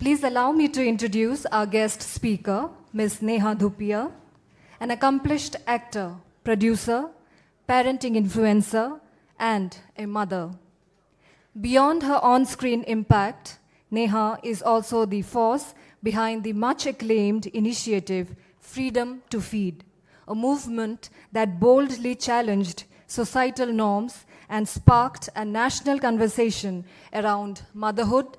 Please allow me to introduce our guest speaker, Ms. Neha Dhupia, an accomplished actor, producer, parenting influencer, and a mother. Beyond her on-screen impact, Neha is also the force behind the much-acclaimed initiative Freedom to Feed, a movement that boldly challenged societal norms and sparked a national conversation around motherhood,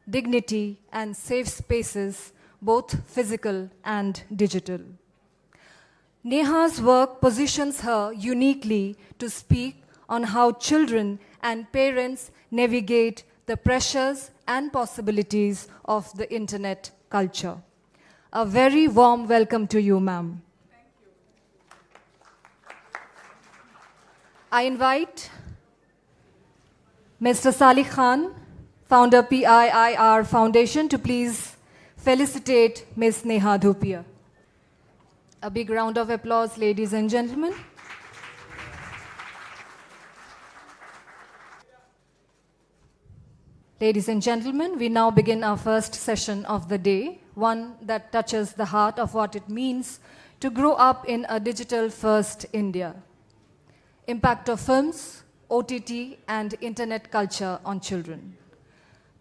dignity, and safe spaces, both physical and digital. Neha's work positions her uniquely to speak on how children and parents navigate the pressures and possibilities of the internet culture. A very warm welcome to you, ma'am. Thank you. I invite Mr. Salih Khan, founder PIIR Foundation, to please felicitate Ms. Neha Dhupia. A big round of applause, ladies and gentlemen. Ladies and gentlemen, we now begin our first session of the day, one that touches the heart of what it means to grow up in a digital-first India. Impact of films, OTT, and internet culture on children.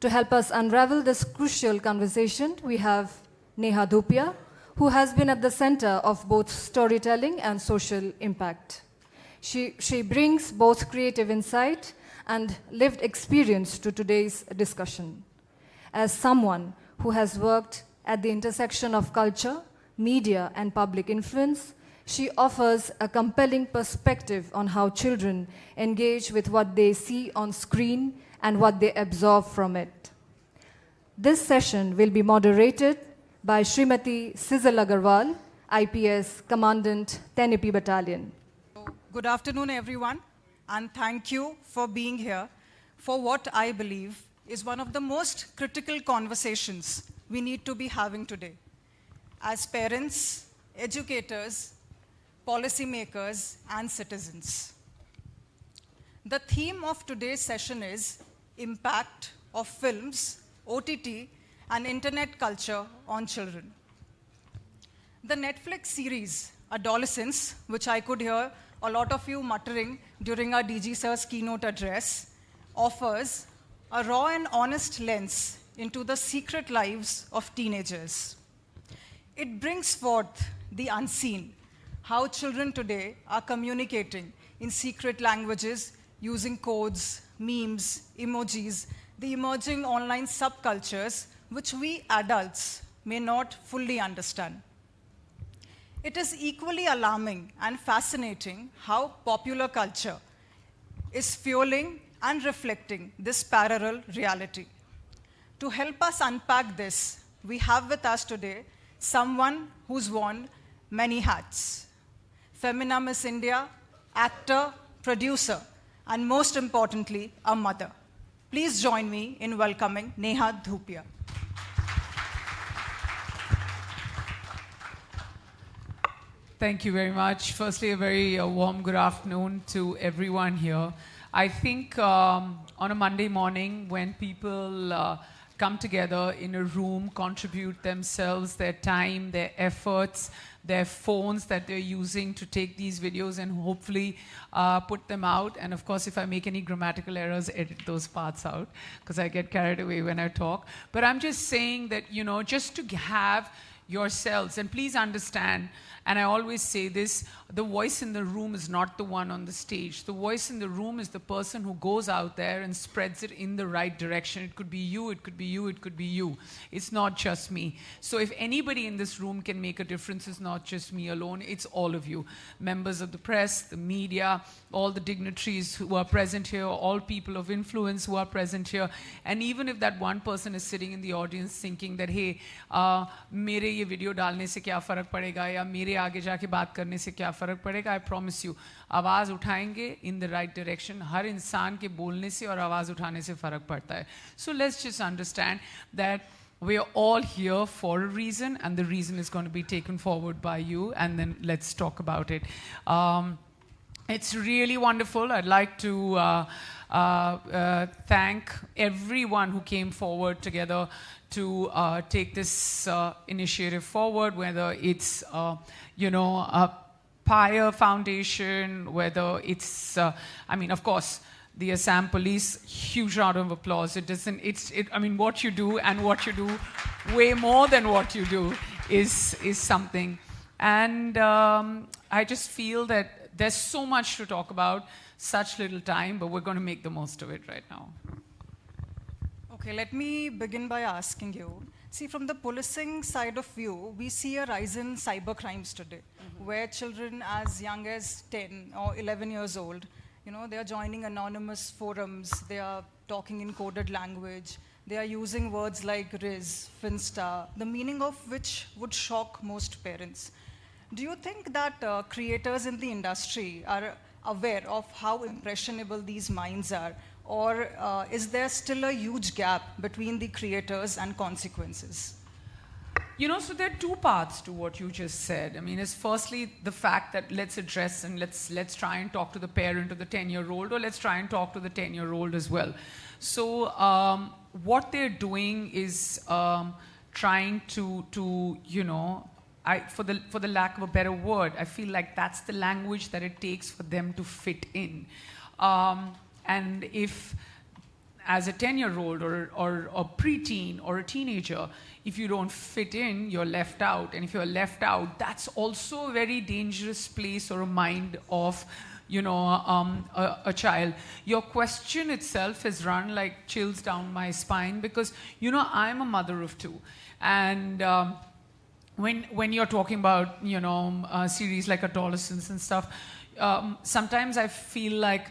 To help us unravel this crucial conversation, we have Neha Dhupia, who has been at the center of both storytelling and social impact. She brings both creative insight and lived experience to today's discussion. As someone who has worked at the intersection of culture, media, and public influence, she offers a compelling perspective on how children engage with what they see on screen and what they absorb from it. This session will be moderated by Srimati Sizzle Agarwal, IPS Commandant, Tenepi Battalion. Good afternoon, everyone, and thank you for being here for what I believe is one of the most critical conversations we need to be having today. As parents, educators, policymakers, and citizens. The theme of today's session is impact of films, OTT, and internet culture on children. The Netflix series, Adolescence, which I could hear a lot of you muttering during our DG Sir's keynote address, offers a raw and honest lens into the secret lives of teenagers. It brings forth the unseen, how children today are communicating in secret languages using codes, memes, emojis, the emerging online subcultures which we adults may not fully understand. It is equally alarming and fascinating how popular culture is fueling and reflecting this parallel reality. To help us unpack this, we have with us today someone who's worn many hats. Femina Miss India, actor, producer, and most importantly, a mother. Please join me in welcoming Neha Dhupia. Thank you very much. Firstly, a very warm good afternoon to everyone here. I think on a Monday morning when people come together in a room, contribute themselves, their time, their efforts, their phones that they're using to take these videos and hopefully put them out. And of course, if I make any grammatical errors, edit those parts out because I get carried away when I talk. But I'm just saying that, you know, just to have yourselves, and please understand, and I always say this, the voice in the room is not the one on the stage. The voice in the room is the person who goes out there and spreads it in the right direction. It could be you, it could be you, it could be you. It's not just me. So if anybody in this room can make a difference, it's not just me alone, it's all of you. Members of the press, the media, all the dignitaries who are present here, all people of influence who are present here. And even if that one person is sitting in the audience thinking that, hey, मेरे ये video डालने से क्या फ़र्क पड़ेगा या मेरे आगे जाके बात करने से क्या फ़र्क पड़ेगा, I promise you, आवाज़ उठाएंगे in the right direction. हर इंसान के बोलने से और आवाज़ उठाने से फ़र्क पड़ता है. So let's just understand that we are all here for a reason, and the reason is going to be taken forward by you, and then let's talk about it. It's really wonderful. I'd like to thank everyone who came forward together to take this initiative forward, whether it's, PIIR Foundation, whether it's, of course, the Assam police, huge round of applause. What you do and what you do way more than what you do is something. And I just feel that there's so much to talk about, such little time, but we're going to make the most of it right now. Okay, let me begin by asking you. See, from the policing side of view, we see a rise in cyber crimes today, where children as young as 10 or 11 years old, they are joining anonymous forums, they are talking in coded language, they are using words like Riz, Finsta, the meaning of which would shock most parents. Do you think that creators in the industry are aware of how impressionable these minds are? Or is there still a huge gap between the creators and consequences? So there are two parts to what you just said. It's firstly the fact that let's address and let's try and talk to the parent of the 10-year-old, or let's try and talk to the 10-year-old as well. So what they're doing is trying to for the lack of a better word, I feel like that's the language that it takes for them to fit in. And if, as a 10-year-old or a preteen or a teenager, if you don't fit in, you're left out. And if you're left out, that's also a very dangerous place or a mind of, a child. Your question itself has run like chills down my spine because, I'm a mother of two. And when you're talking about, series like adolescence and stuff, sometimes I feel like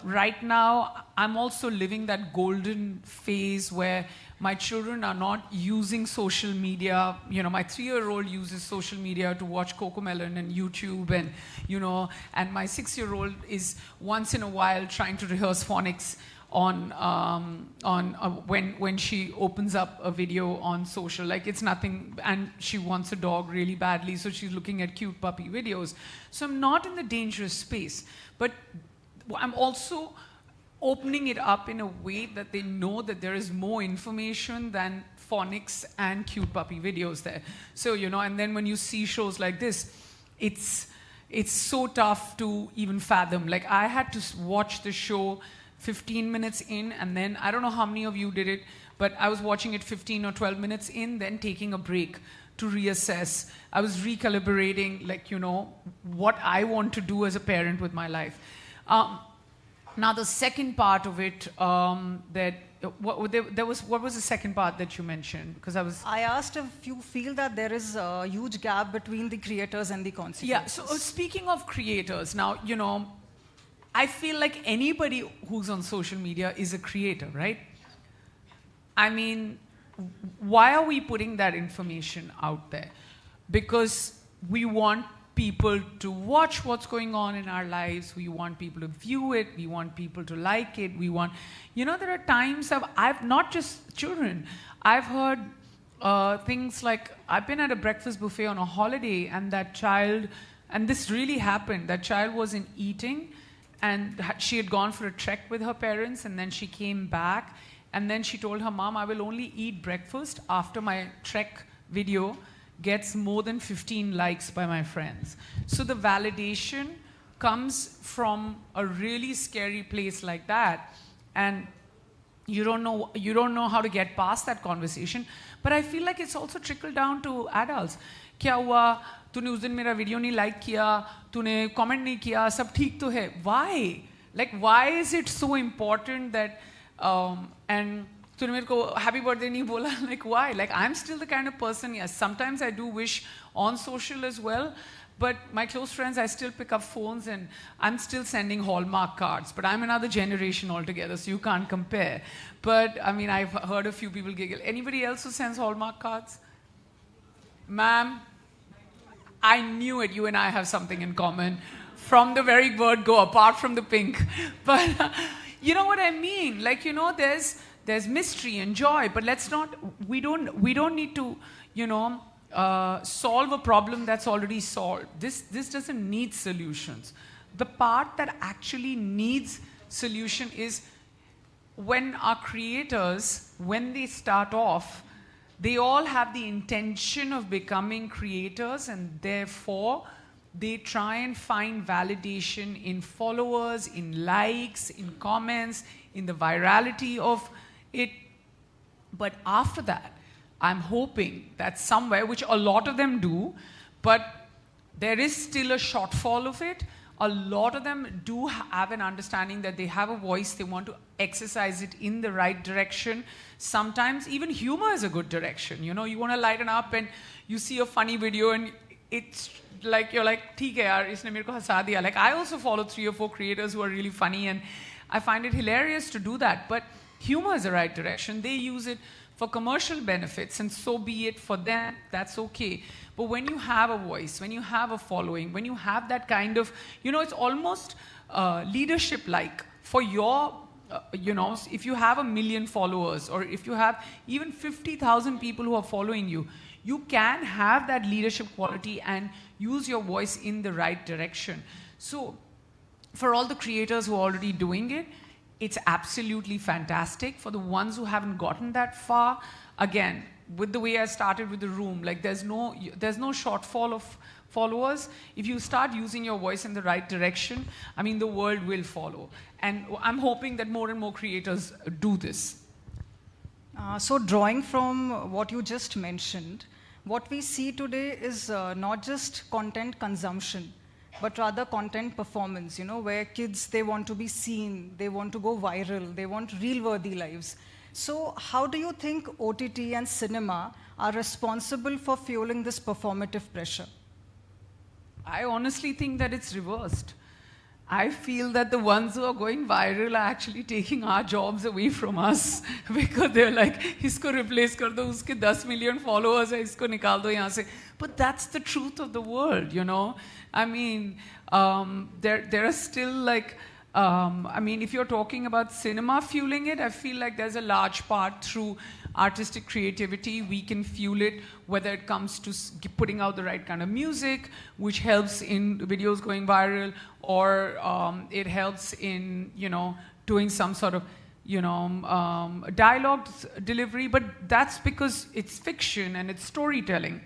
right now, I'm also living that golden phase where my children are not using social media. My 3-year-old uses social media to watch Cocomelon and YouTube, and and my 6-year-old is once in a while trying to rehearse phonics when she opens up a video on social. Like it's nothing, and she wants a dog really badly, so she's looking at cute puppy videos. So I'm not in the dangerous space, but I'm also opening it up in a way that they know that there is more information than phonics and cute puppy videos there. So, and then when you see shows like this, it's so tough to even fathom. Like I had to watch the show 15 minutes in, and then, I don't know how many of you did it, but I was watching it 15 or 12 minutes in, then taking a break to reassess. I was recalibrating, what I want to do as a parent with my life. Now the second part of it, what was the second part that you mentioned? Because I asked if you feel that there is a huge gap between the creators and the consequences. Yeah. So speaking of creators, now I feel like anybody who's on social media is a creator, right? Why are we putting that information out there? Because we want people to watch what's going on in our lives. We want people to view it. We want people to like it. We want, there are times I've not just children. I've heard things like, I've been at a breakfast buffet on a holiday, and that child, and this really happened, that child wasn't eating, and she had gone for a trek with her parents, and then she came back, and then she told her mom, I will only eat breakfast after my trek video gets more than 15 likes by my friends. So the validation comes from a really scary place like that, and you don't know how to get past that conversation. But I feel like it's also trickled down to adults. क्या हुआ? तूने उस दिन मेरा video नहीं like किया, तूने comment नहीं किया, सब ठीक तो है. Why? Like, why is it so important that and तूने मेरे को happy birthday नहीं बोला? Like, why? Like, I'm still the kind of person, yes, sometimes I do wish on social as well, but my close friends, I still pick up phones and I'm still sending Hallmark cards, but I'm another generation altogether, so you can't compare. But, I've heard a few people giggle. Anybody else who sends Hallmark cards? Ma'am, I knew it. You and I have something in common. From the very word go, apart from the pink. But you know what I mean? Like, there's mystery and joy, but we don't need to, solve a problem that's already solved. This doesn't need solutions. The part that actually needs solution is when our creators, when they start off, they all have the intention of becoming creators, and therefore they try and find validation in followers, in likes, in comments, in the virality of it. But after that, I'm hoping that somewhere, which a lot of them do, but there is still a shortfall of it. A lot of them do have an understanding that they have a voice, they want to exercise it in the right direction. Sometimes even humor is a good direction. You know, you want to lighten up and you see a funny video and it's like, you're like, theek hai yaar, isne mere ko hasa diya. Like, I also follow 3 or 4 creators who are really funny, and I find it hilarious to do that. But humor is the right direction. They use it for commercial benefits, and so be it for them, that's okay. But when you have a voice, when you have a following, when you have that kind of, you know, it's almost leadership-like for your, you know, if you have 1 million followers, or if you have even 50,000 people who are following you, you can have that leadership quality and use your voice in the right direction. So for all the creators who are already doing it, it's absolutely fantastic. For the ones who haven't gotten that far, again, with the way I started with the room, like there's no shortfall of followers. If you start using your voice in the right direction, I mean, the world will follow. And I'm hoping that more and more creators do this. So drawing from what you just mentioned, what we see today is not just content consumption, but rather content performance, you know, where kids, they want to be seen, they want to go viral, they want reel-worthy lives. So how do you think OTT and cinema are responsible for fueling this performative pressure? I honestly think that it's reversed. I feel that the ones who are going viral are actually taking our jobs away from us because they're like, isko replace kar do, uske 10 million followers hai, isko nikal do yahan se. But that's the truth of the world, you know. I mean, there are still like, I mean, if you're talking about cinema fueling it, I feel like there's a large part through artistic creativity. We can fuel it, whether it comes to putting out the right kind of music, which helps in videos going viral, or it helps in, you know, doing some sort of, you know, dialogue delivery. But that's because it's fiction and it's storytelling.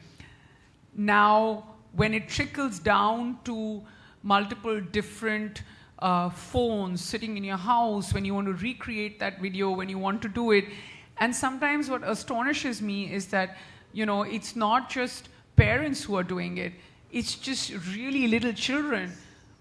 Now, when it trickles down to multiple different phones sitting in your house, when you want to recreate that video, when you want to do it. And sometimes what astonishes me is that, you know, it's not just parents who are doing it, it's just really little children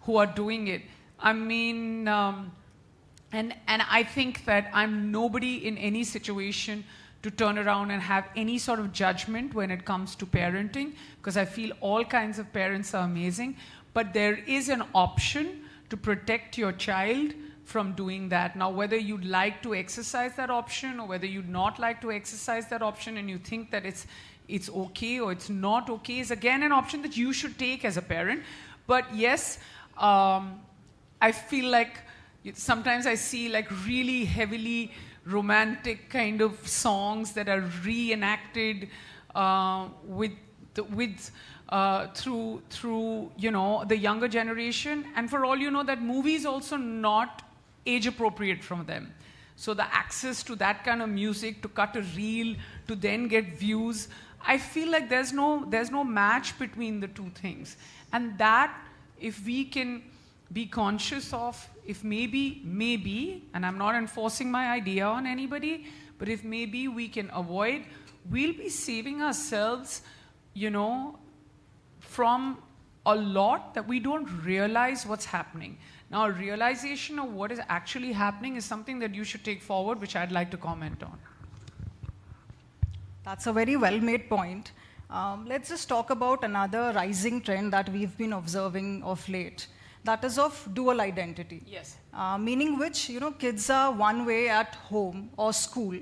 who are doing it. I mean, and I think that I'm nobody in any situation to turn around and have any sort of judgment when it comes to parenting, because I feel all kinds of parents are amazing, but there is an option to protect your child from doing that. Now, whether you'd like to exercise that option or whether you'd not like to exercise that option and you think that it's okay or it's not okay is again an option that you should take as a parent. But yes, I feel like sometimes I see like really heavily romantic kind of songs that are reenacted through you know, the younger generation, and for all you know, that movie is also not age appropriate from them. So the access to that kind of music, to cut a reel, to then get views, I feel like there's no match between the two things. And that, if we can be conscious of, if maybe, and I'm not enforcing my idea on anybody, but if maybe we can avoid, we'll be saving ourselves, you know, from a lot that we don't realize what's happening. Now, realization of what is actually happening is something that you should take forward, which I'd like to comment on. That's a very well-made point. Let's just talk about another rising trend that we've been observing of late. That is of dual identity. Yes. Meaning which, you know, kids are one way at home or school,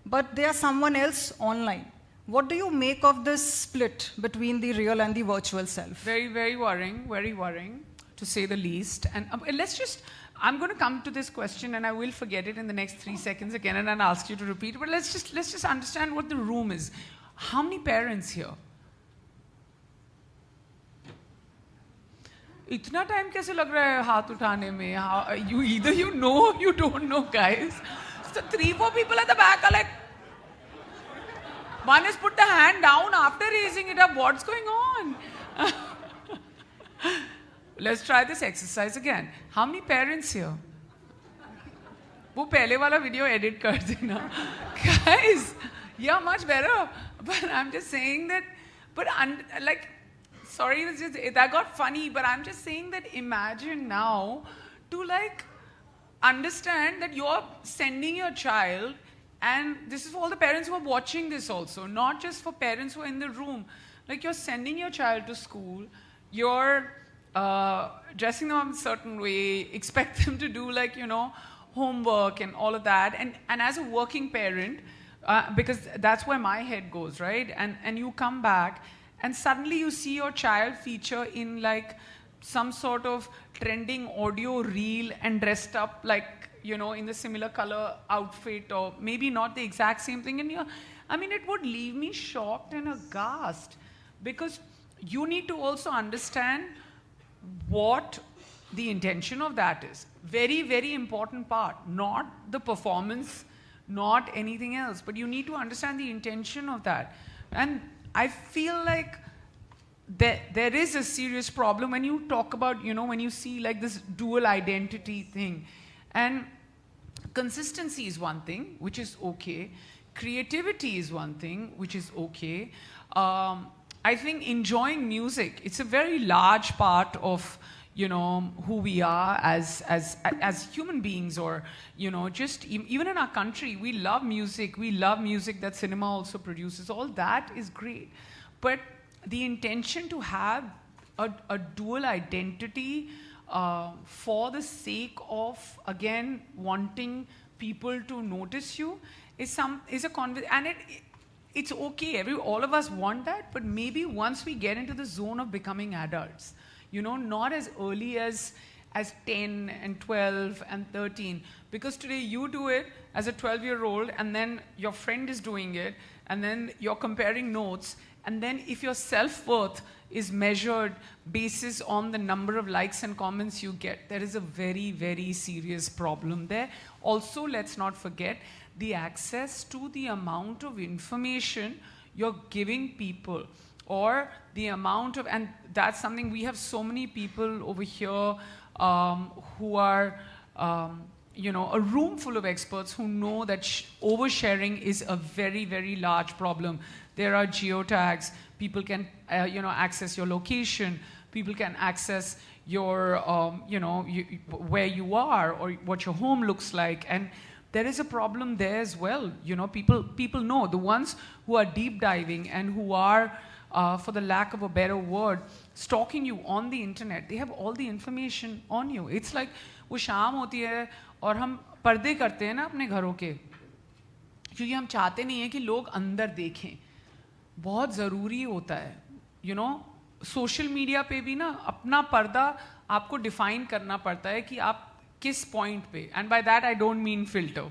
but they are someone else online. What do you make of this split between the real and the virtual self? Very, very worrying, to say the least. And I'm going to come to this question and I will forget it in the next 3 seconds again and I'll ask you to repeat it. But let's just understand what the room is. How many parents here? इतना time कैसे लग रहा है हाथ उठाने में? You either you know or you don't know, guys. So 3-4 people at the back are like, one has put the hand down after raising it up. What's going on? Let's try this exercise again. How many parents here? वो पहले वाला video edit कर देना. Guys, yeah, much better. But I'm just saying that, but like, sorry, that got funny, but I'm just saying that imagine now to like understand that you're sending your child, and this is for all the parents who are watching this also, not just for parents who are in the room. Like you're sending your child to school, you're dressing them up a certain way, expect them to do like, you know, homework and all of that. And as a working parent, because that's where my head goes, right? And you come back and suddenly you see your child feature in like some sort of trending audio reel and dressed up like, you know, in the similar color outfit, or maybe not the exact same thing. And I mean, it would leave me shocked and aghast, because you need to also understand what the intention of that is. Very, very important part. Not the performance, not anything else, but you need to understand the intention of that. And I feel like there is a serious problem when you talk about, you know, when you see like this dual identity thing. And consistency is one thing, which is okay. Creativity is one thing, which is okay. I think enjoying music, it's a very large part of, you know, who we are as human beings, or, you know, just even in our country, we love music. We love music that cinema also produces. All that is great. But the intention to have a dual identity for the sake of, again, wanting people to notice you is a conversation. And it's okay. All of us want that. But maybe once we get into the zone of becoming adults, you know, not as early as 10 and 12 and 13. Because today you do it as a 12-year-old, and then your friend is doing it, and then you're comparing notes. And then if your self-worth is measured basis on the number of likes and comments you get, there is a very, very serious problem there. Also, let's not forget the access to the amount of information you're giving people, or the amount of, and that's something, we have so many people over here who are, you know, a room full of experts who know that oversharing is a very, very large problem. There are geotags. People can, you know, access your location. People can access your, you know, where you are or what your home looks like. And there is a problem there as well. You know, people know. The ones who are deep diving and who are, for the lack of a better word, stalking you on the internet, they have all the information on you. It's like, वो शाम होती है और हम पर्दे करते हैं ना अपने घरों के, क्योंकि हम चाहते नहीं हैं कि लोग अंदर देखें. बहुत ज़रूरी होता है, you know, सोशल मीडिया पे भी ना अपना पर्दा आपको डिफाइन करना पड़ता है कि आप किस पॉइंट पे. And by that I don't mean filter.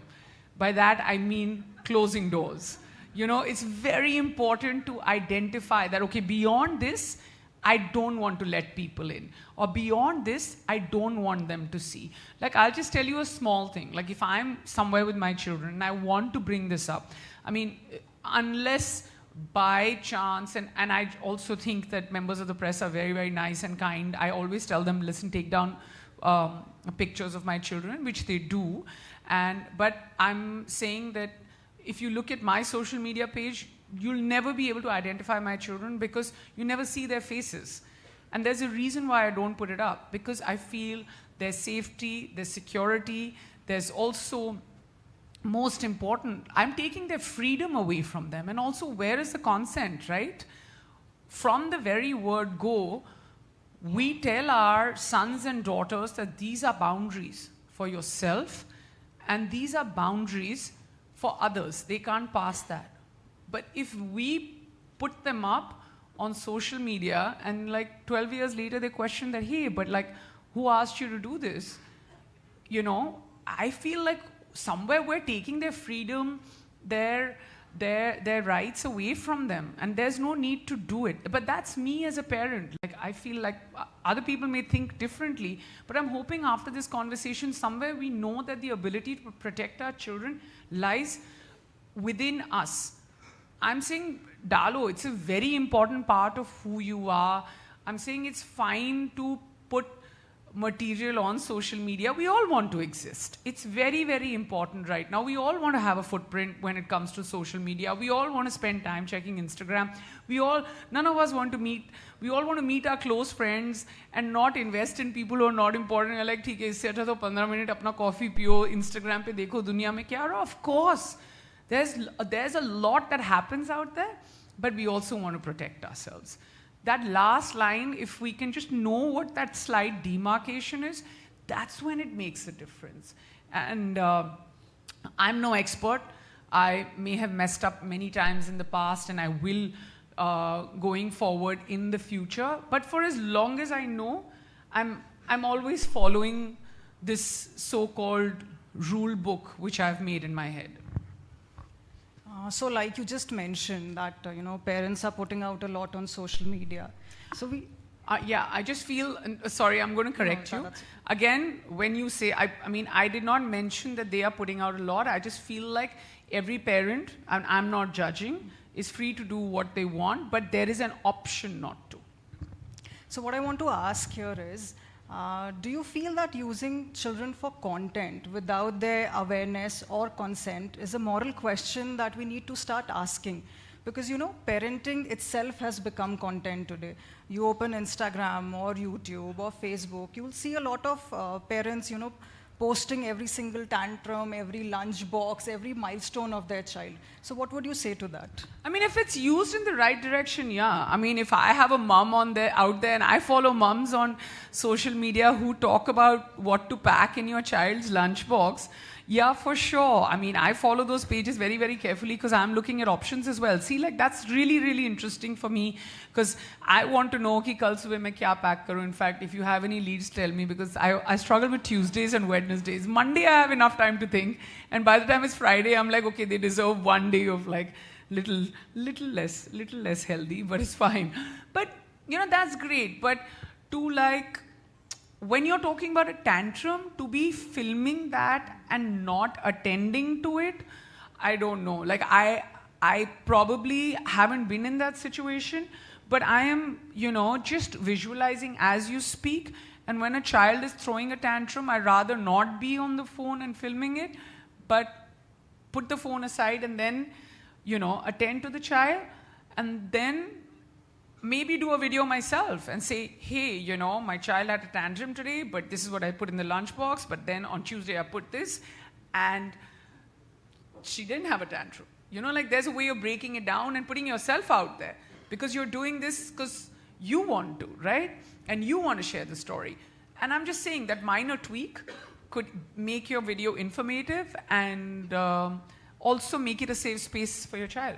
By that I mean closing doors. You know, it's very important to identify that, okay, beyond this, I don't want to let people in. Or beyond this, I don't want them to see. Like, I'll just tell you a small thing. Like, if I'm somewhere with my children and I want to bring this up, I mean, unless by chance, and I also think that members of the press are very, very nice and kind. I always tell them, listen, take down pictures of my children, which they do. But I'm saying that if you look at my social media page, you'll never be able to identify my children because you never see their faces. And there's a reason why I don't put it up, because I feel there's safety, there's security, there's also, most important, I'm taking their freedom away from them. And also, where is the consent, right? From the very word go, we tell our sons and daughters that these are boundaries for yourself, and these are boundaries for others. They can't pass that. But if we put them up on social media and like 12 years later they question that, hey, but like, who asked you to do this? You know, I feel like somewhere we're taking their freedom, their their rights away from them, and there's no need to do it. But that's me as a parent. Like, I feel like other people may think differently, but I'm hoping after this conversation somewhere we know that the ability to protect our children lies within us. I'm saying, Dalo, it's a very important part of who you are. I'm saying it's fine to put material on social media. We all want to exist. It's very, very important right now. We all want to have a footprint when it comes to social media. We all want to spend time checking Instagram. None of us want to meet, we all want to meet our close friends and not invest in people who are not important. You're like, ठीक है, इससे अच्छा तो 15 minute अपना coffee पियो, Instagram पे देखो दुनिया में क्या रहा. Of course, there's a lot that happens out there, but we also want to protect ourselves. That last line, if we can just know what that slight demarcation is, that's when it makes a difference. And I'm no expert. I may have messed up many times in the past, and I will going forward in the future. But for as long as I know, I'm always following this so-called rule book which I've made in my head. So like you just mentioned that, parents are putting out a lot on social media. So I just feel, sorry, I'm going to correct you. Again, when you say, I did not mention that they are putting out a lot. I just feel like every parent, and I'm not judging, is free to do what they want, but there is an option not to. So what I want to ask here is, do you feel that using children for content without their awareness or consent is a moral question that we need to start asking? Because, parenting itself has become content today. You open Instagram or YouTube or Facebook, you will see a lot of parents, posting every single tantrum, every lunch box, every milestone of their child. So what would you say to that? If it's used in the right direction, yeah. If I have a mom out there, and I follow moms on social media who talk about what to pack in your child's lunchbox, yeah, for sure. I follow those pages very, very carefully because I'm looking at options as well. See, that's really, really interesting for me because I want to know ki kal subah main kya pack karu. In fact, if you have any leads, tell me, because I struggle with Tuesdays and Wednesdays. Monday, I have enough time to think. And by the time it's Friday, I'm like, okay, they deserve one day of little less healthy, but it's fine. But, that's great. But to when you're talking about a tantrum, to be filming that and not attending to it, I don't know. I probably haven't been in that situation, but I am, just visualizing as you speak. And when a child is throwing a tantrum, I'd rather not be on the phone and filming it, but put the phone aside and then, attend to the child, and then maybe do a video myself and say, hey, my child had a tantrum today, but this is what I put in the lunchbox, but then on Tuesday I put this, and she didn't have a tantrum. There's a way of breaking it down and putting yourself out there, because you're doing this because you want to, right? And you want to share the story. And I'm just saying that minor tweak could make your video informative and also make it a safe space for your child.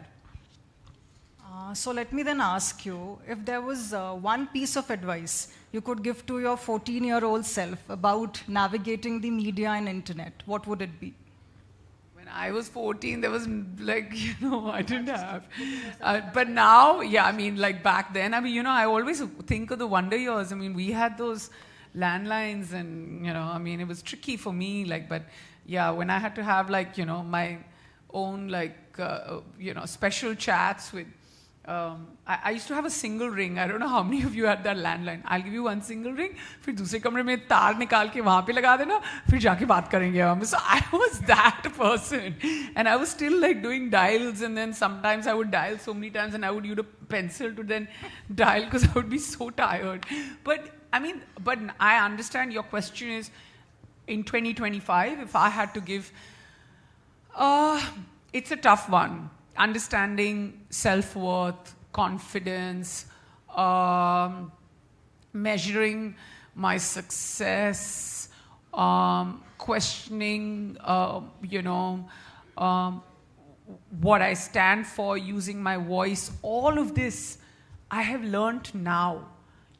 So let me then ask you, if there was one piece of advice you could give to your 14-year-old self about navigating the media and internet, what would it be? When I was 14, there was I didn't have. But now, yeah, back then, I always think of the wonder years. We had those landlines and, it was tricky for me. But yeah, when I had to have my own special chats with, I used to have a single ring. I don't know how many of you had that landline. I'll give you one single ring. फिर दूसरे कमरे में तार निकाल के वहाँ पे लगा देना. फिर जाके बात करेंगे हम. So I was that person, and I was still doing dials, and then sometimes I would dial so many times, and I would use a pencil to then dial because I would be so tired. But I understand your question is, in 2025, if I had to give, it's a tough one. Understanding self-worth, confidence, measuring my success, questioning, what I stand for, using my voice, all of this I have learned now.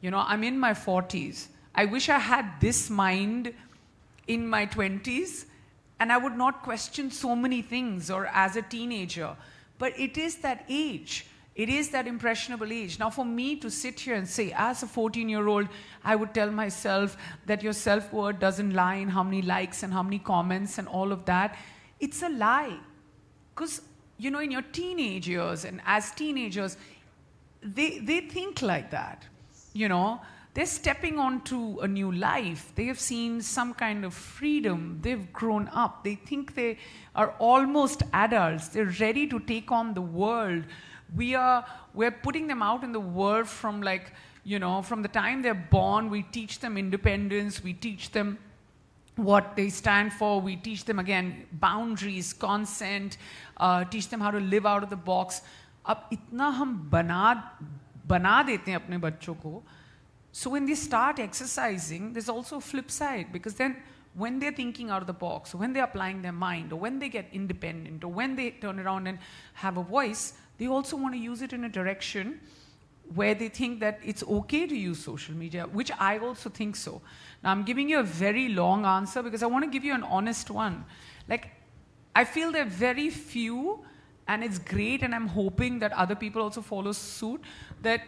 I'm in my 40s. I wish I had this mind in my 20s, and I would not question so many things, or as a teenager. But it is that age. It is that impressionable age. Now, for me to sit here and say, as a 14-year-old, I would tell myself that your self-worth doesn't lie in how many likes and how many comments and all of that. It's a lie. Because, you know, in your teenage years and as teenagers, they think like that, you know. They're stepping onto a new life. They have seen some kind of freedom. They've grown up. They think they are almost adults. They're ready to take on the world. We're putting them out in the world from, like, you know, from the time they're born. We teach them independence. We teach them what they stand for. We teach them, again, boundaries, consent, teach them how to live out of the box. अब इतना हम बना देते हैं अपने बच्चों को. So when they start exercising, there's also a flip side, because then when they're thinking out of the box, or when they're applying their mind, or when they get independent, or when they turn around and have a voice, they also want to use it in a direction where they think that it's okay to use social media, which I also think so. Now, I'm giving you a very long answer because I want to give you an honest one. Like, I feel there are very few, and it's great, and I'm hoping that other people also follow suit, that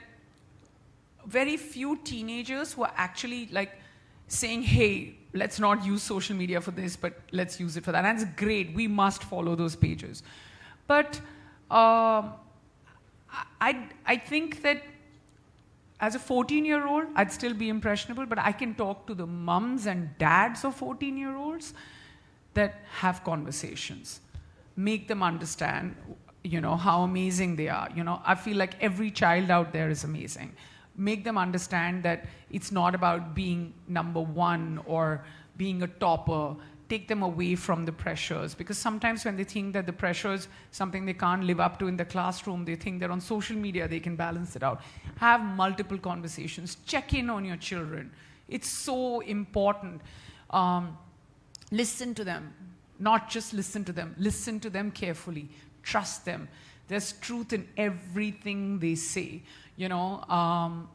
very few teenagers who are actually like saying, hey, let's not use social media for this, but let's use it for that. And it's great. We must follow those pages. But I think that as a 14-year-old, I'd still be impressionable, but I can talk to the mums and dads of 14-year-olds that have conversations, make them understand, you know, how amazing they are. You know, I feel like every child out there is amazing. Make them understand that it's not about being number one or being a topper. Take them away from the pressures, because sometimes when they think that the pressure is something they can't live up to in the classroom, they think that on social media they can balance it out. Have multiple conversations. Check in on your children. It's so important. Listen to them. Not just listen to them. Listen to them carefully. Trust them. There's truth in everything they say. You know,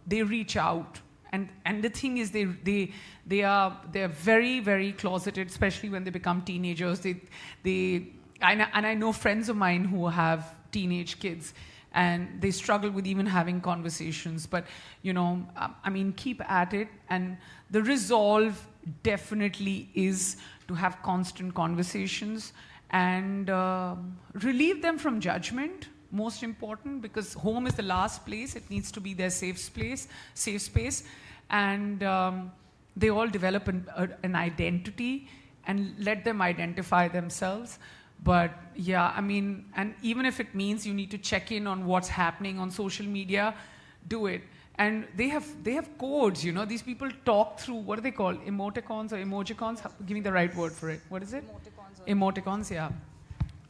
they reach out, and the thing is, they're very, very closeted, especially when they become teenagers. I know friends of mine who have teenage kids, and they struggle with even having conversations. But you know, I mean, keep at it, and the resolve definitely is to have constant conversations and relieve them from judgment. Most important, because home is the last place. It needs to be their safe space. And they all develop an identity, and let them identify themselves. But yeah, I mean, and even if it means you need to check in on what's happening on social media, do it. And they have codes, you know. These people talk through, what are they called? Emoticons or emojicons? Give me the right word for it. What is it? Emoticons, yeah.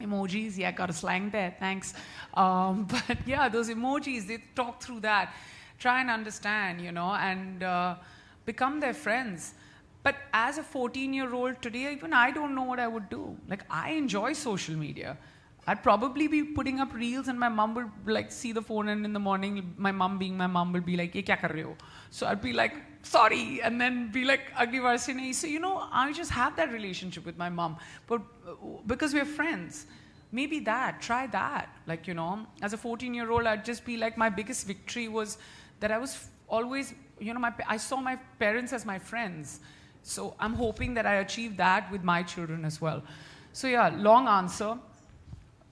Emojis, yeah, got a slang there, thanks. But yeah, those emojis, they talk through that. Try and understand, you know, and become their friends. But as a 14-year-old today, even I don't know what I would do. Like, I enjoy social media. I'd probably be putting up reels, and my mom would like see the phone, and in the morning, my mom being my mom would be like, "Ye kya kar rahe ho?" So I'd be like, sorry, and then be like, "Agli baar se nahi." So, you know, I just have that relationship with my mom, but because we're friends. Maybe try that. Like, you know, as a 14-year-old, I'd just be like, my biggest victory was that I was always, you know, I saw my parents as my friends. So I'm hoping that I achieve that with my children as well. So yeah, long answer.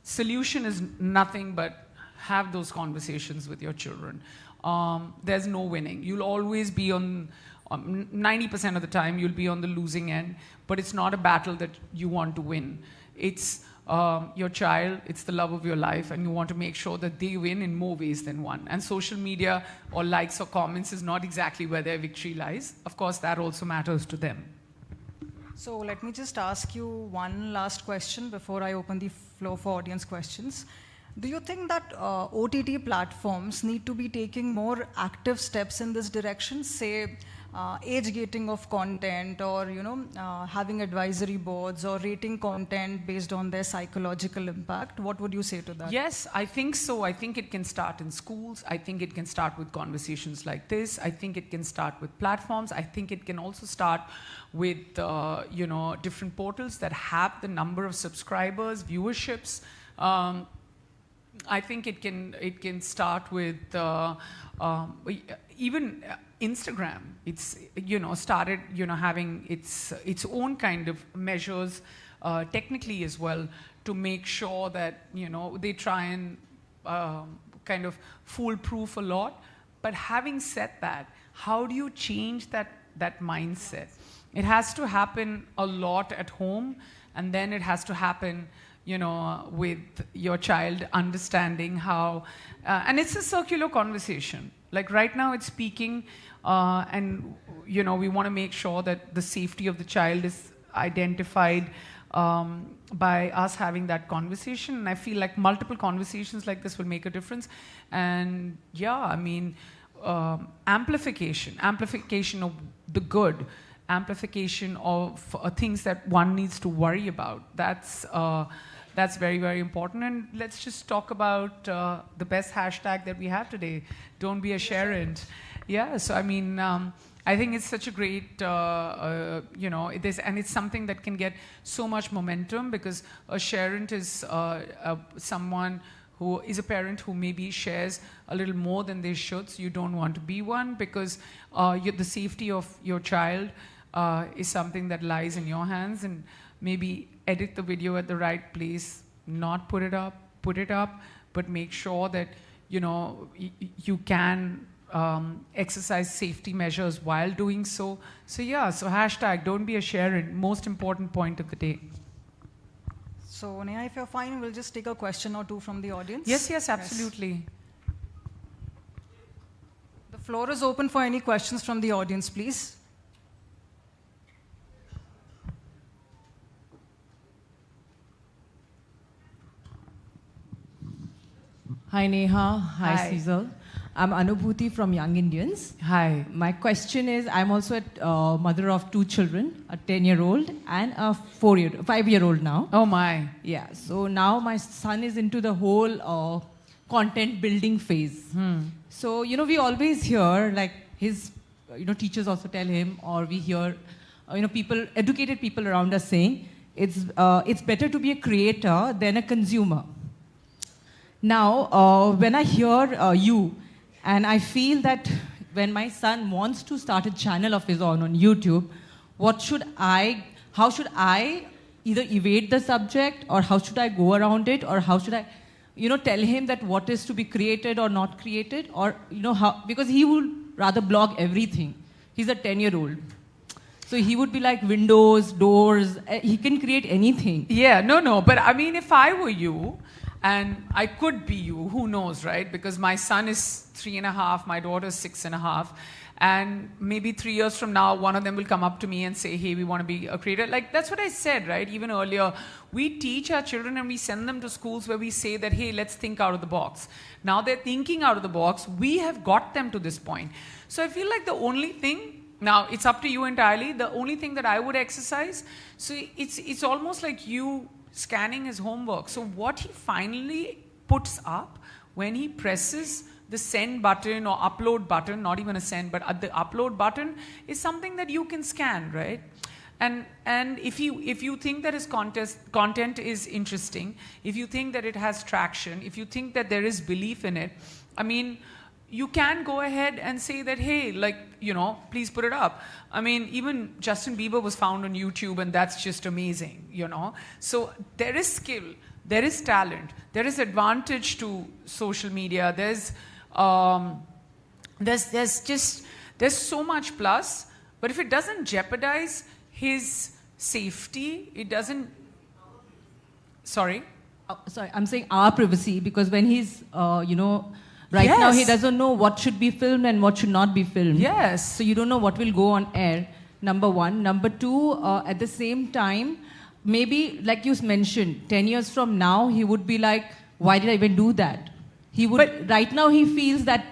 Solution is nothing but have those conversations with your children. There's no winning. You'll always be on 90% of the time, you'll be on the losing end, but it's not a battle that you want to win. It's your child, it's the love of your life, and you want to make sure that they win in more ways than one. And social media or likes or comments is not exactly where their victory lies. Of course, that also matters to them. So let me just ask you one last question before I open the floor for audience questions. Do you think that OTT platforms need to be taking more active steps in this direction, say age gating of content, or you know, having advisory boards or rating content based on their psychological impact? What would you say to that? Yes, I think so. I think it can start in schools. I think it can start with conversations like this. I think it can start with platforms. I think it can also start with you know, different portals that have the number of subscribers, viewerships. I think it can start with even Instagram. It's started having its own kind of measures technically as well to make sure that they try and kind of foolproof a lot. But having said that, how do you change that mindset? It has to happen a lot at home, and then it has to happen with your child understanding how, and it's a circular conversation. Like right now it's speaking, and we want to make sure that the safety of the child is identified by us having that conversation. And I feel like multiple conversations like this will make a difference. And yeah, I mean, amplification of the good, amplification of things that one needs to worry about. That's very, very important. And let's just talk about the best hashtag that we have today. Don't be a sharent. Yeah, so I mean, I think it's such a great, and it's something that can get so much momentum, because a sharent is someone who is a parent who maybe shares a little more than they should. So you don't want to be one, because the safety of your child is something that lies in your hands. And maybe edit the video at the right place, not put it up, but make sure that you can exercise safety measures while doing so. So yeah, so hashtag don't be a sharent, most important point of the day. So Neha, if you're fine, we'll just take a question or two from the audience. Yes, absolutely. Yes. The floor is open for any questions from the audience, please. Hi Neha, hi Hi. Cecil. I'm Anubhuti from Young Indians. Hi. My question is, I'm also a mother of 2 children, a 10-year-old and a 5-year-old now. Oh my. Yeah, so now my son is into the whole content building phase. So, we always hear, like his, teachers also tell him, or we hear, educated people around us saying, it's better to be a creator than a consumer. Now, when I hear you, and I feel that when my son wants to start a channel of his own on YouTube, how should I either evade the subject, or how should I go around it, or how should I, tell him that what is to be created or not created, or, because he would rather blog everything. He's a 10-year-old. So he would be like windows, doors, he can create anything. Yeah, no, but I mean, if I were you, and I could be you, who knows, right? Because my son is 3.5, my daughter is 6.5. And maybe 3 years from now, one of them will come up to me and say, hey, we want to be a creator. Like, that's what I said, right? Even earlier, we teach our children and we send them to schools where we say that, hey, let's think out of the box. Now they're thinking out of the box. We have got them to this point. So I feel like the only thing, now it's up to you entirely, the only thing that I would exercise, so it's almost like you scanning his homework. So what he finally puts up, when he presses the send button or upload button, not even a send, but at the upload button, is something that you can scan, right? And if you think that his content is interesting, if you think that it has traction, if you think that there is belief in it, I mean, you can go ahead and say that, hey, like, please put it up. I mean, even Justin Bieber was found on YouTube, and that's just amazing, So there is skill, there is talent, there is advantage to social media. There's so much plus, but if it doesn't jeopardize his safety, it doesn't. Sorry, I'm saying our privacy, because when he's, right now he doesn't know what should be filmed and what should not be filmed. Yes. So you don't know what will go on air, number one. Number two, at the same time, maybe, like you mentioned, 10 years from now, he would be like, why did I even do that? Right now he feels that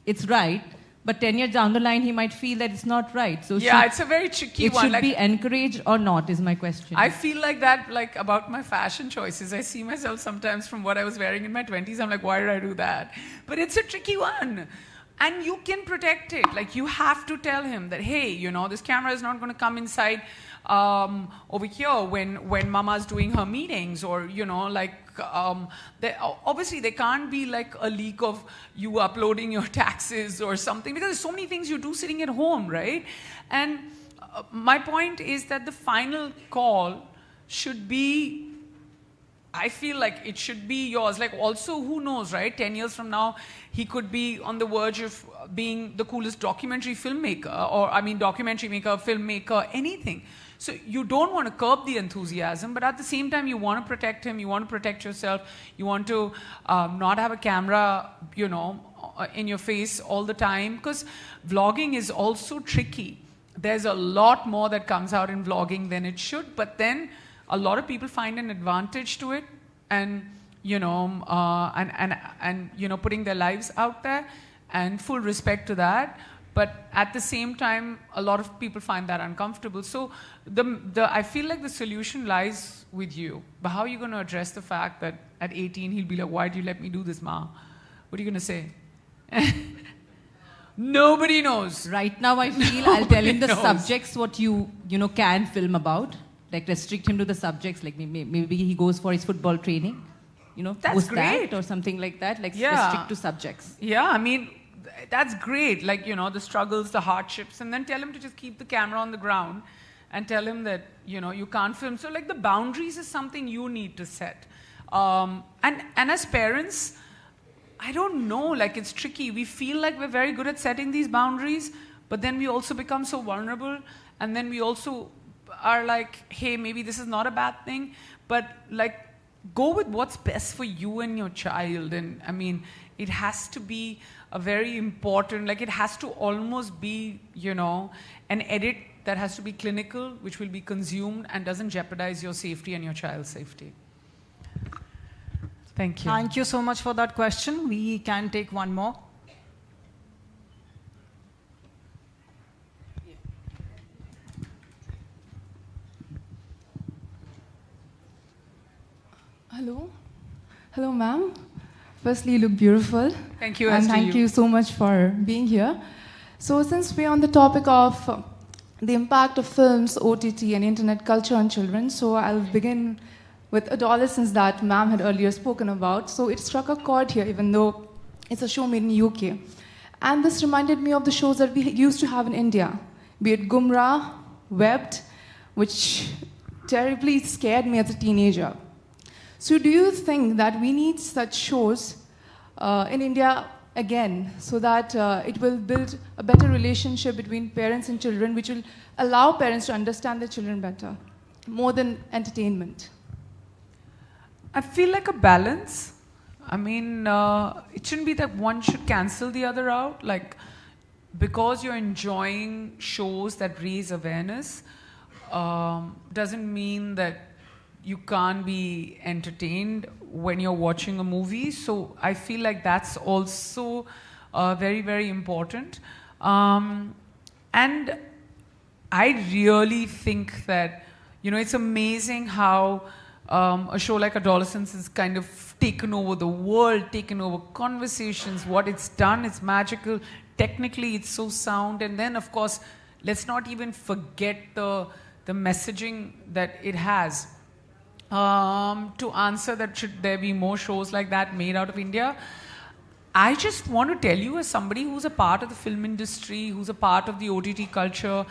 it's right, but 10 years down the line, he might feel that it's not right. So yeah, it's a very tricky one. It should be encouraged or not, is my question. I feel like that, like, about my fashion choices. I see myself sometimes from what I was wearing in my 20s. I'm like, why did I do that? But it's a tricky one. And you can protect it. Like, you have to tell him that, hey, this camera is not going to come inside over here when mama's doing her meetings, or, like, obviously there can't be like a leak of you uploading your taxes or something, because there's so many things you do sitting at home, right? And my point is that the final call should be, I feel like it should be yours. Like, also, who knows, right? 10 years from now, he could be on the verge of being the coolest documentary filmmaker, or, I mean, documentary maker, filmmaker, anything. So you don't want to curb the enthusiasm, but at the same time, you want to protect him, you want to protect yourself, you want to not have a camera, you know, in your face all the time, because vlogging is also tricky. There's a lot more that comes out in vlogging than it should, but then a lot of people find an advantage to it, and you know, and you know, putting their lives out there, and full respect to that. But at the same time, a lot of people find that uncomfortable. So I feel like the solution lies with you. But how are you going to address the fact that at 18 he'll be like, "Why do you let me do this, Ma?" What are you going to say? Nobody knows. Right now, I feel I'll tell him the subjects what you know can film about. Like, restrict him to the subjects. Like, maybe he goes for his football training. You know, that's great, or something like that. Like, restrict to subjects. Yeah, I mean, that's great. Like, you know, the struggles, the hardships, and then tell him to just keep the camera on the ground, and tell him that, you know, you can't film. So, like, the boundaries is something you need to set. And as parents, I don't know, like, it's tricky. We feel like we're very good at setting these boundaries, but then we also become so vulnerable, and then we also are like, hey, maybe this is not a bad thing, but like, go with what's best for you and your child. And I mean, it has to be a very important, like, it has to almost be, you know, an edit that has to be clinical, which will be consumed and doesn't jeopardize your safety and your child's safety. Thank you. Thank you so much for that question. We can take one more. Hello. Hello, ma'am. Firstly, you look beautiful. Thank you, and thank you so much for being here. So since we're on the topic of the impact of films, OTT, and internet culture on children, so I'll begin with adolescence that ma'am had earlier spoken about. So it struck a chord here, even though it's a show made in UK. And this reminded me of the shows that we used to have in India, be it Gumrah, Webbed, which terribly scared me as a teenager. So do you think that we need such shows in India again, so that it will build a better relationship between parents and children, which will allow parents to understand their children better, more than entertainment? I feel like a balance. I mean, it shouldn't be that one should cancel the other out. Like, because you're enjoying shows that raise awareness, doesn't mean that you can't be entertained when you're watching a movie. So I feel like that's also very, very important. And I really think that, you know, it's amazing how a show like Adolescence has kind of taken over the world, taken over conversations. What it's done, it's magical. Technically, it's so sound. And then, of course, let's not even forget the messaging that it has. To answer that, should there be more shows like that made out of India? I just want to tell you, as somebody who's a part of the film industry, who's a part of the OTT culture,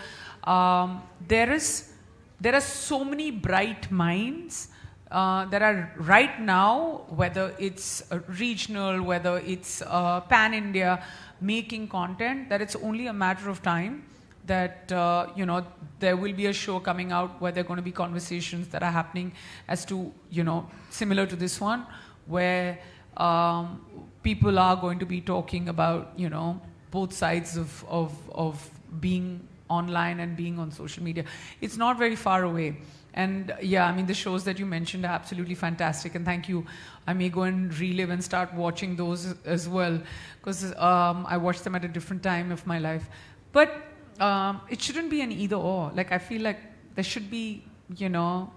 there are so many bright minds that are right now, whether it's regional, whether it's pan-India, making content, that it's only a matter of time that, you know, there will be a show coming out where there are going to be conversations that are happening as to, you know, similar to this one, where people are going to be talking about, you know, both sides of being online and being on social media. It's not very far away. And yeah, I mean, the shows that you mentioned are absolutely fantastic. And thank you. I may go and relive and start watching those as well, because I watched them at a different time of my life. But it shouldn't be an either or. Like, I feel like there should be, you know,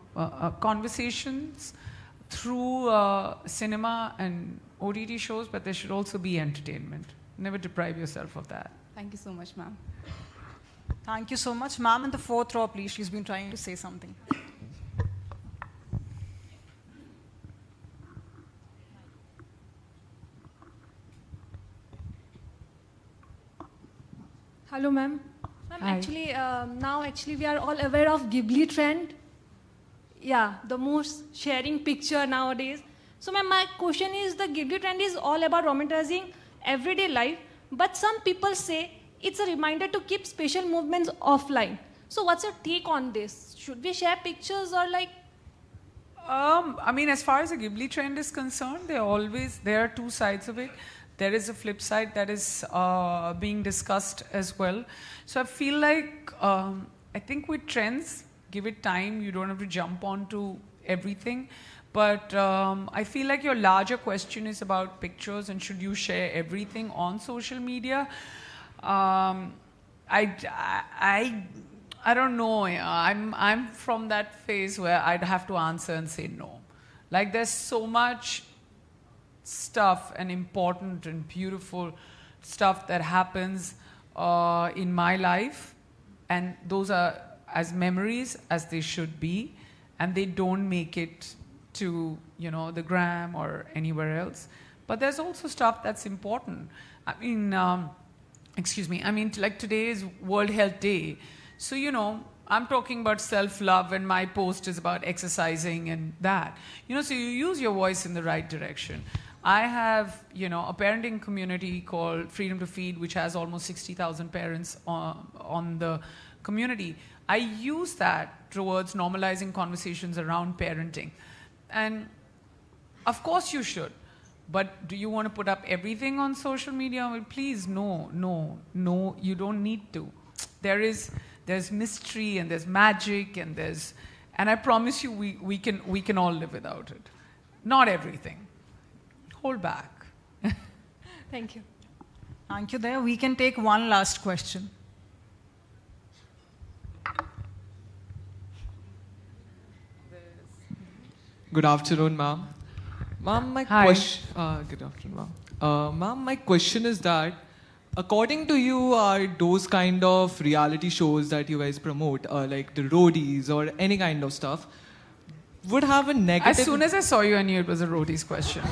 conversations through cinema and OTT shows, but there should also be entertainment. Never deprive yourself of that. Thank you so much, ma'am. Thank you so much. Ma'am in the fourth row, please. She's been trying to say something. Hello, ma'am. Ma'am, Hi. actually, now actually we are all aware of Ghibli trend. Yeah, the most sharing picture nowadays. So, ma'am, my question is the Ghibli trend is all about romanticizing everyday life, but some people say it's a reminder to keep special movements offline. So, what's your take on this? Should we share pictures or like? I mean, as far as the Ghibli trend is concerned, there are two sides of it. There is a flip side that is being discussed as well. So I feel like, I think with trends, give it time. You don't have to jump onto everything. But I feel like your larger question is about pictures and should you share everything on social media? I don't know. I'm from that phase where I'd have to answer and say no. Like there's so much stuff and important and beautiful stuff that happens in my life, and those are as memories as they should be, and they don't make it to the gram or anywhere else. But there's also stuff that's important. I mean, like today is World Health Day, so I'm talking about self-love and my post is about exercising and that. So you use your voice in the right direction. I have, a parenting community called Freedom to Feed, which has almost 60,000 parents on the community. I use that towards normalizing conversations around parenting. And of course you should. But do you want to put up everything on social media? Well, please, no, you don't need to. There's mystery and there's magic and I promise you we can all live without it. Not everything. Hold back. Thank you. Thank you there. We can take one last question. Good afternoon, ma'am. Ma'am, my Hi. question. Good afternoon, ma'am. Ma'am, my question is that, according to you, are those kind of reality shows that you guys promote, like the roadies or any kind of stuff, would have a negative? As soon as I saw you, I knew it was a roadies question.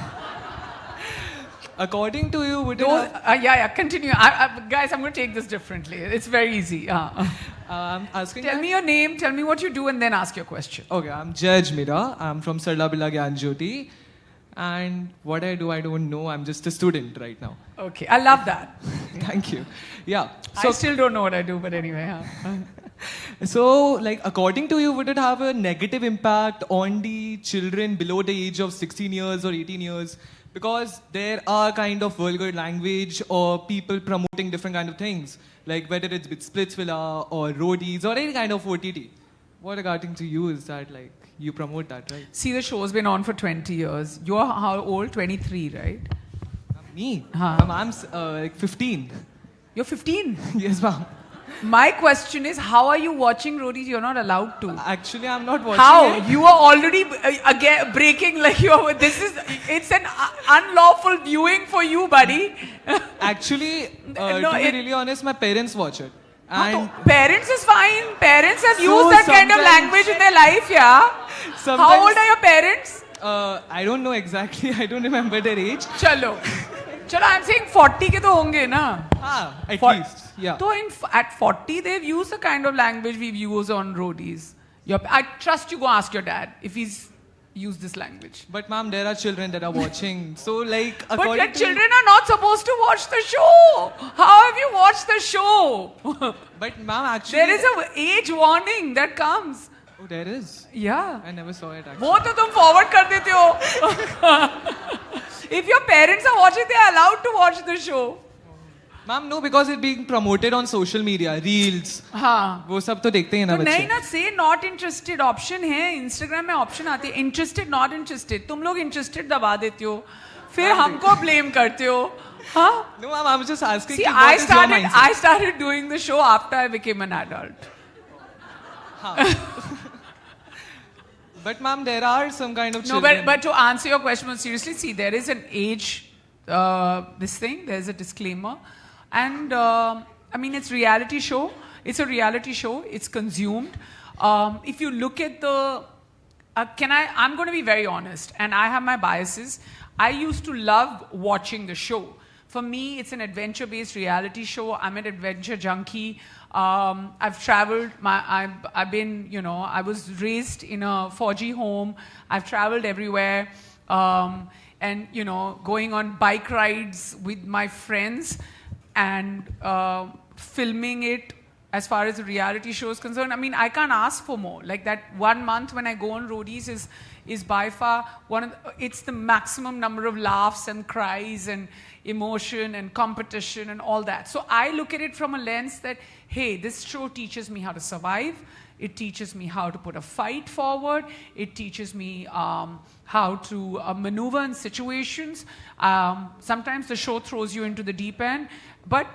According to you, would it have, Yeah, continue. Guys, I'm going to take this differently. It's very easy. I'm asking. Tell me your name, tell me what you do, and then ask your question. Okay, I'm Judge Mira. I'm from Sardabila Gyanjyoti. And what I do, I don't know. I'm just a student right now. Okay, I love that. Thank you. Yeah. I still don't know what I do, but anyway. So, like, according to you, would it have a negative impact on the children below the age of 16 years or 18 years? Because there are kind of vulgar language or people promoting different kind of things, like whether it's with Splitsvilla or roadies or any kind of OTT. What regarding to you is that, like, you promote that, right? See, the show's been on for 20 years. You're how old? 23, right? Me? Huh. I'm like 15. You're 15. Yes, ma'am. My question is, how are you watching roadies? You're not allowed to. Actually, I'm not watching How? it. You are already again breaking like you're. It's an unlawful viewing for you, buddy. Actually, No, to be really honest, my parents watch it. And Parents is fine. Parents have So used that kind of sometimes- language in their life, yeah. How old are your parents? I don't know exactly. I don't remember their age. Chalo, I'm saying 40 ke to honge na. At For- least. Yeah. So at 40, they've used the kind of language we've used on roadies. I trust you go ask your dad if he's used this language. But ma'am, there are children that are watching. So like, But according your to children are not supposed to watch the show. How have you watched the show? But ma'am, actually, There is an age warning that comes. Oh, there is. Yeah. I never saw it actually. वो तो तुम forward कर देते हो. If your parents are watching, they are allowed to watch the show. Ma'am, no, because it's being promoted on social media, reels. हाँ. वो सब तो देखते हैं ना तो नहीं बच्चे. ना say not interested option है Instagram में option आती है interested not interested तुम लोग interested दबा देते हो फिर हमको blame करते हो हाँ No, ma'am, I'm just asking. See कि I what is your started mindset? doing the show after I became an adult. But ma'am, there are some kind of No, children. but to answer your question more seriously, see, there is an age, this thing, there's a disclaimer. And, I mean, it's reality show. It's a reality show. It's consumed. If you look at the, I'm going to be very honest, and I have my biases. I used to love watching the show. For me, it's an adventure-based reality show. I'm an adventure junkie. I've traveled. I've been, you know, I was raised in a 4G home. I've traveled everywhere. And, you know, going on bike rides with my friends and filming it as far as the reality show is concerned. I mean, I can't ask for more. Like that 1 month when I go on roadies is by far it's the maximum number of laughs and cries and emotion and competition and all that. So I look at it from a lens that, hey, this show teaches me how to survive. It teaches me how to put a fight forward. It teaches me how to maneuver in situations. Sometimes the show throws you into the deep end, but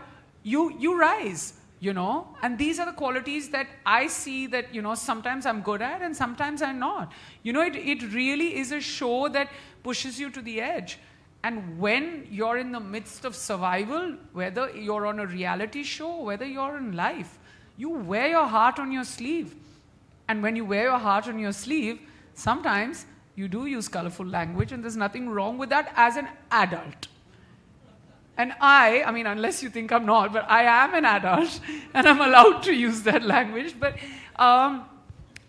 you rise, you know. And these are the qualities that I see that, you know, sometimes I'm good at and sometimes I'm not. You know, it really is a show that pushes you to the edge. And when you're in the midst of survival, whether you're on a reality show, whether you're in life, you wear your heart on your sleeve. And when you wear your heart on your sleeve, sometimes you do use colorful language, and there's nothing wrong with that as an adult. And I mean, unless you think I'm not, but I am an adult, and I'm allowed to use that language. But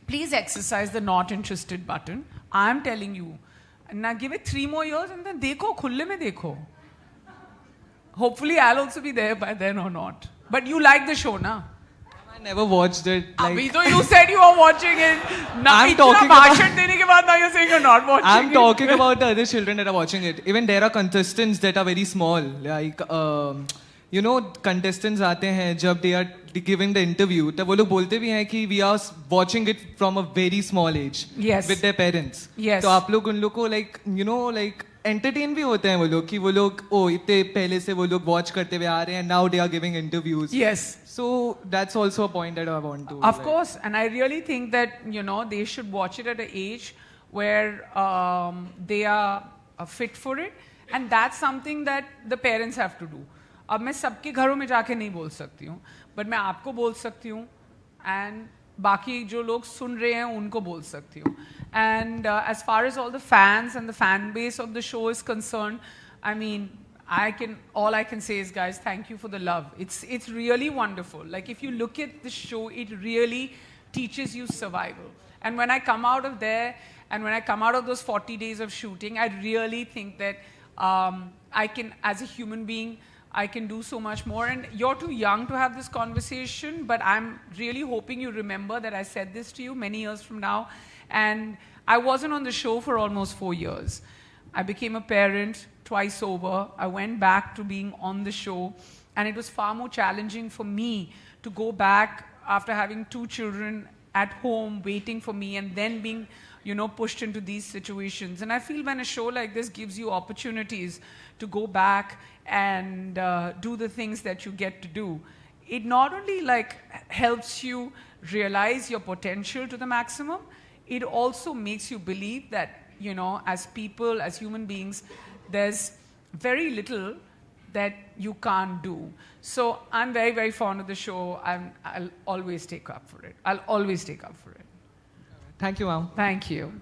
please exercise the not interested button. I'm telling you. Now give it 3 more years, and then dekho, khulle mein dekho. Hopefully I'll also be there by then or not. But you like the show, na? I never watched it. Like, so you said you were watching it. I'm talking about... Now you're saying you're not watching I'm it. talking about the other children that are watching it. Even there are contestants that are very small. Like, you know, contestants आते हैं जब they are giving the interview, तब वो लोग बोलते भी हैं कि we are watching it from a very small age. Yes. With their parents. Yes. तो आप लोग उन लोग को like, you know, like entertain भी होते हैं वो लोग कि वो लोग इतने पहले से वो लोग watch करते हुए आ रहे हैं. Now they are giving interviews. Yes. So that's also a point that I want to. Of course, and I really think that, you know, they should watch it at an age where they are fit for it, and that's something that the parents have to do. अब मैं सबके घरों में जाके नहीं बोल सकती हूँ, but मैं आपको बोल सकती हूँ, and बाकी जो लोग सुन रहे हैं उनको बोल सकती हूँ. And as far as all the fans and the fan base of the show is concerned, I mean, all I can say is, guys, thank you for the love. It's really wonderful. Like, if you look at the show, it really teaches you survival. And when I come out of there, and when I come out of those 40 days of shooting, I really think that I can, as a human being, I can do so much more. And you're too young to have this conversation, but I'm really hoping you remember that I said this to you many years from now. And I wasn't on the show for almost 4 years. I became a parent twice over. I went back to being on the show, and it was far more challenging for me to go back after having 2 children at home waiting for me, and then being, you know, pushed into these situations. And I feel when a show like this gives you opportunities to go back and do the things that you get to do, it not only like helps you realize your potential to the maximum, it also makes you believe that, you know, as people, as human beings, there's very little that you can't do. So I'm very, very fond of the show. I'll always take up for it. I'll always take up for it. Thank you, ma'am. Thank you.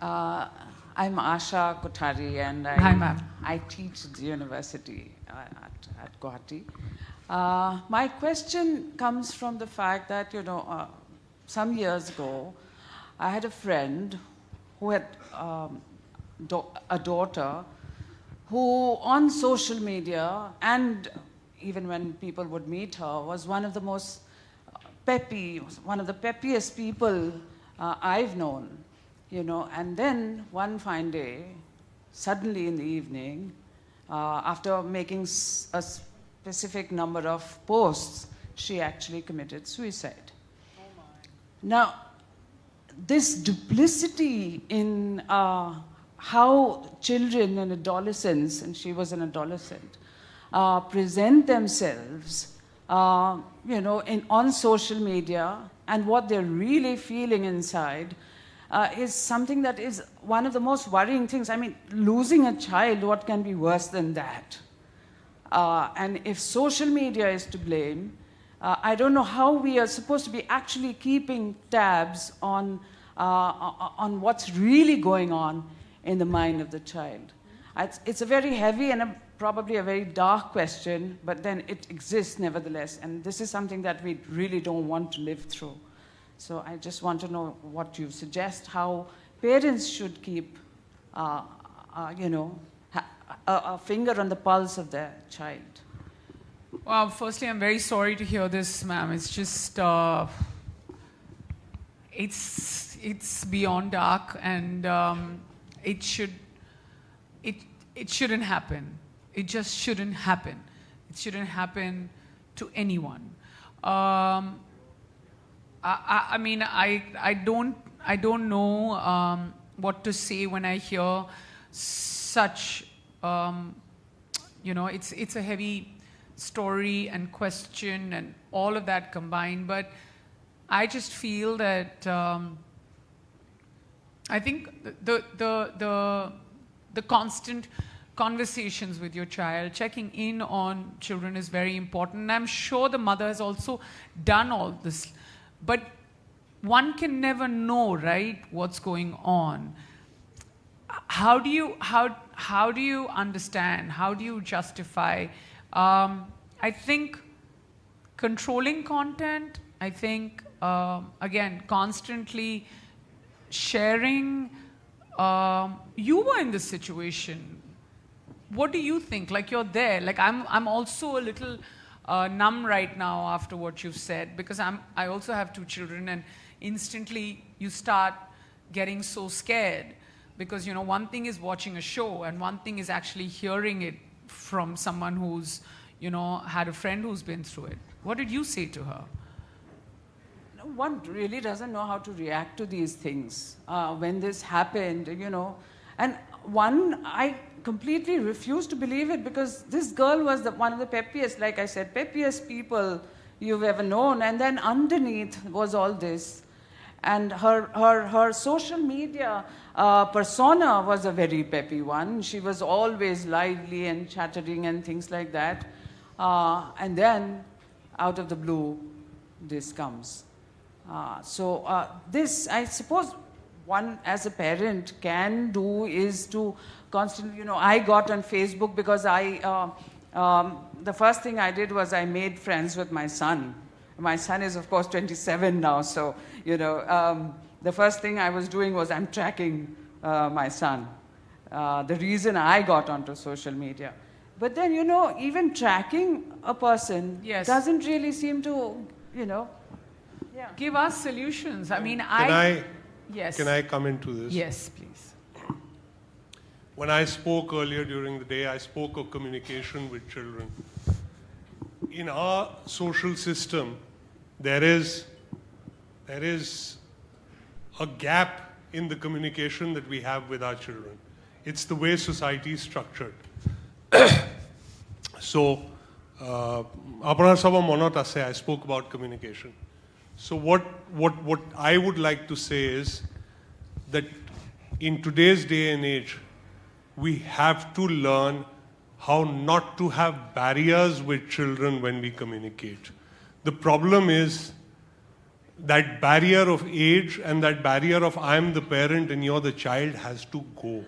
I'm Asha Kothari, and Hi, ma'am. I teach at the university at Guwahati. My question comes from the fact that, you know, some years ago, I had a friend who had a daughter who, on social media, and even when people would meet her, was one of the most peppy, one of the peppiest people I've known, you know. And then one fine day, suddenly in the evening, after making a specific number of posts, she actually committed suicide. Now, this duplicity in how children and adolescents, and she was an adolescent, present themselves, you know, on social media, and what they're really feeling inside, is something that is one of the most worrying things. I mean, losing a child, what can be worse than that? And if social media is to blame, I don't know how we are supposed to be actually keeping tabs on on what's really going on in the mind of the child. It's a very heavy and probably a very dark question, but then it exists nevertheless. And this is something that we really don't want to live through. So I just want to know what you suggest, how parents should keep, a finger on the pulse of their child. Well, firstly, I'm very sorry to hear this, ma'am. It's just, it's beyond dark, and it shouldn't happen. It just shouldn't happen. It shouldn't happen to anyone. I mean, I don't know what to say when I hear such, it's a heavy story and question and all of that combined. But I just feel that I think the constant conversations with your child, checking in on children is very important. And I'm sure the mother has also done all this. But one can never know, right, what's going on. How do you understand? How do you justify? I think controlling content, I think, again, constantly sharing. You were in this situation. What do you think? Like, you're there. Like, I'm also a little numb right now after what you've said, because I also have 2 children, and instantly you start getting so scared, because one thing is watching a show, and one thing is actually hearing it from someone who's had a friend who's been through it. What did you say to her? One really doesn't know how to react to these things when this happened, and I completely refused to believe it, because this girl was one of the peppiest, like I said, peppiest people you've ever known, and then underneath was all this. And her social media persona was a very peppy one. She was always lively and chattering and things like that. And then, out of the blue, this comes. This, I suppose, one as a parent can do is to constantly, I got on Facebook because the first thing I did was I made friends with my son. My son is, of course, 27 now, so, the first thing I was doing was I'm tracking my son. The reason I got onto social media. But then, even tracking a person doesn't really seem to, give us solutions. I mean, Yes. Can I come into this? Yes, please. When I spoke earlier during the day, I spoke of communication with children. In our social system, there is a gap in the communication that we have with our children. It's the way society is structured. So, Aparna Sabha Monot Ase, I spoke about communication. So what I would like to say is that in today's day and age, we have to learn how not to have barriers with children when we communicate. The problem is that barrier of age and that barrier of I'm the parent and you're the child has to go.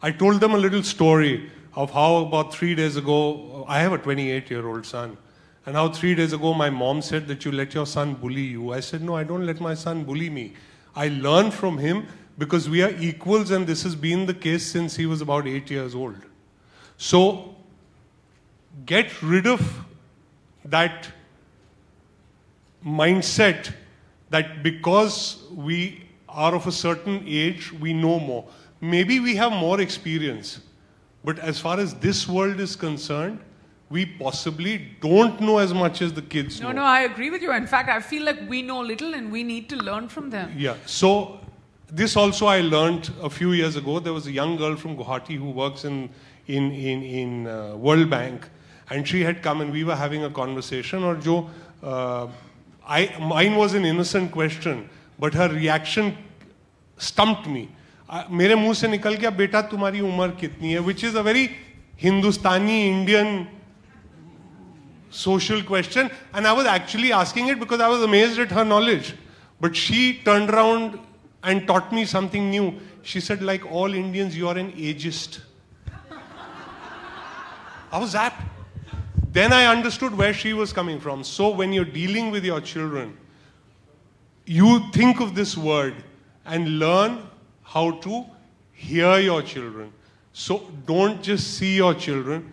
I told them a little story of how about 3 days ago, I have a 28-year-old son, and how 3 days ago my mom said that you let your son bully you. I said, no, I don't let my son bully me. I learn from him because we are equals, and this has been the case since he was about 8 years old. So get rid of that mindset that because we are of a certain age, we know more. Maybe we have more experience, but as far as this world is concerned, we possibly don't know as much as the kids know. No, I agree with you. In fact, I feel like we know little and we need to learn from them. Yeah. So this also I learned a few years ago. There was a young girl from Guwahati who works in World Bank, and she had come and we were having a conversation. Or mine was an innocent question, but her reaction stumped me. मेरे मुंह से निकल गया, बेटा तुम्हारी उम्र कितनी है, which is a very Hindustani Indian social question, and I was actually asking it because I was amazed at her knowledge. But she turned around and taught me something new. She said, like all Indians, you are an ageist. I was zapped. Then I understood where she was coming from. So when you're dealing with your children, you think of this word and learn how to hear your children. So don't just see your children.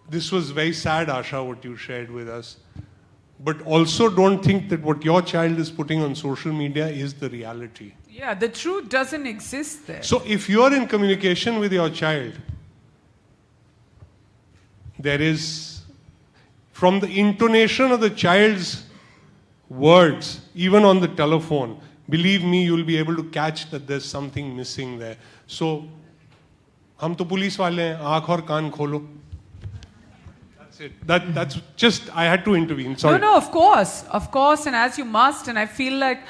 This was very sad, Asha, what you shared with us. But also don't think that what your child is putting on social media is the reality. Yeah, the truth doesn't exist there. So if you're in communication with your child, there is, from the intonation of the child's words, even on the telephone, believe me, you'll be able to catch that there's something missing there. So, हम तो police वाले हैं, आँख और कान खोलो. That's it. That's just, I had to intervene. Sorry. No, of course, and as you must, and I feel like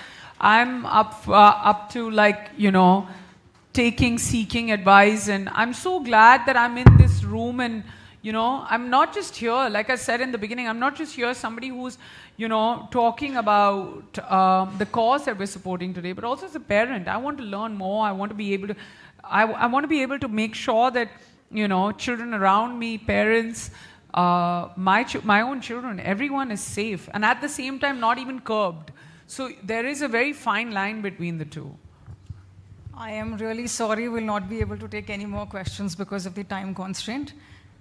I'm up to, like, you know, seeking advice, and I'm so glad that I'm in this room, and you know, I'm not just here, like I said in the beginning, I'm not just here somebody who's, you know, talking about the cause that we're supporting today, but also as a parent. I want to learn more. I want to be able to, I want to be able to make sure that, you know, children around me, parents, my own children, everyone is safe, and at the same time not even curbed. So there is a very fine line between the two. I am really sorry we'll not be able to take any more questions because of the time constraint.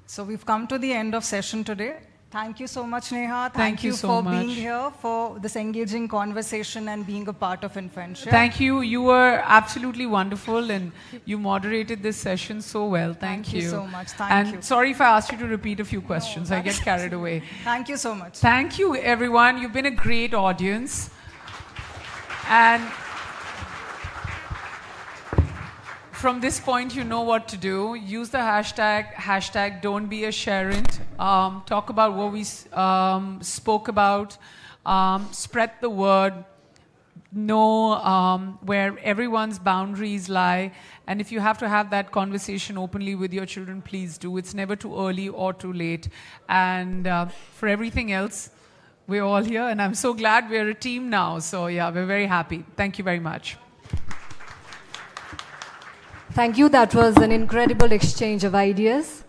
So we've come to the end of session today. Thank you so much, Neha. Thank you so for much. being here, for this engaging conversation and being a part of Infantia. Thank you. You were absolutely wonderful, and you moderated this session so well. Thank you so much. Thank you. Sorry if I asked you to repeat a few questions. I get carried away. Thank you so much. Thank you, everyone. You've been a great audience. And from this point, you know what to do. Use the hashtag don't be a sharent. Talk about what we spoke about. Spread the word. Know where everyone's boundaries lie. And if you have to have that conversation openly with your children, please do. It's never too early or too late. And for everything else, we're all here. And I'm so glad we're a team now. So yeah, we're very happy. Thank you very much. Thank you. That was an incredible exchange of ideas.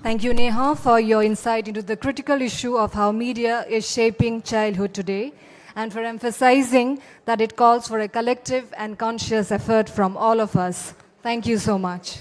Thank you, Neha, for your insight into the critical issue of how media is shaping childhood today, and for emphasizing that it calls for a collective and conscious effort from all of us. Thank you so much.